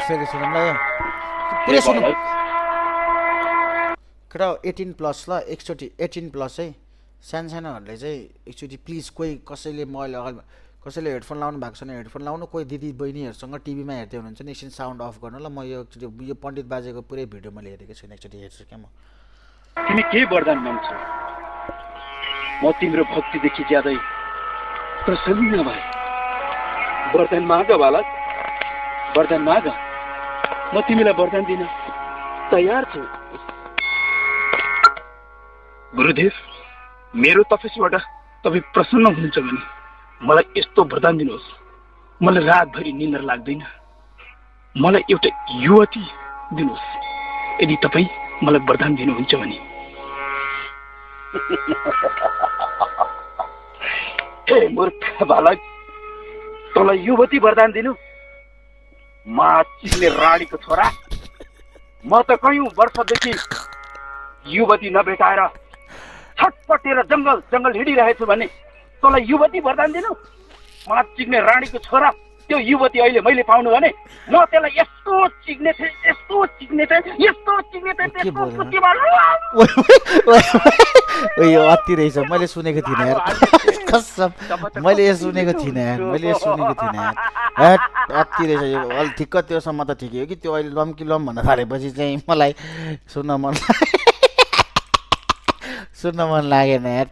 फेरि सुनौँ ल पुरै सुनौँ केटा 18+ ल एकचोटि 18+ है सानसानोहरूले चाहिँ एकचोटि प्लिज कोही कसैले मैले अगाडि कसैले हेडफोन लाउनु भएको छैन हेडफोन लाउनु कोही दिदी बहिनीहरूसँग टिभीमा हेर्दै हुनुहुन्छ नि एकछिन साउन्ड अफ गर्नु ल म यो एकचोटि यो पण्डित बाजेको पुरै भिडियो मैले हेरेको छैन एकचोटि हेर्छु क्या म तिमी के वरदान माग्छौ म तिम्रो भक्तिदेखि ज्यादै प्रसन्न भए वरदान माग बालक वरदान माग म तिमीलाई वरदान दिन तयार छु गुरुदेव मेरो तपस्याबाट तपाईँ प्रसन्न हुनुहुन्छ भने मलाई यस्तो वरदान दिनुहोस् मलाई रातभरि निन्द्रा लाग्दैन मलाई एउटा युवती दिनुहोस् यदि तपाईँ मलाई वरदान दिनुहुन्छ भने हे मूर्ख बालक तँलाई युवती वरदान दिनु म चिन्ने रानीको छोरा म त कयौं वर्षदेखि युवती नभेटाएर छटपटेर जङ्गल जङ्गल हिँडिरहेछु भने तँलाई युवती वरदान दिनु म चिन्ने रानीको छोरा त्यो युवती अहिले मैले पाउनु भने म त्यसलाई यस्तो चिग्ने थिएँ यस्तो चिग्ने थिएँ यस्तो चिग्ने थिएँ यो अति रहेछ मैले सुनेको थिइनँ यार कसम मैले यो सुनेको थिइनँ यार मैले यो सुनेको थिइनँ यार अति रहेछ यो अलि ठिक्क त्योसम्म त ठिकै हो कि त्यो अहिले लम्की लम भन्न थालेपछि चाहिँ मलाई सुन्न मन लागेन यार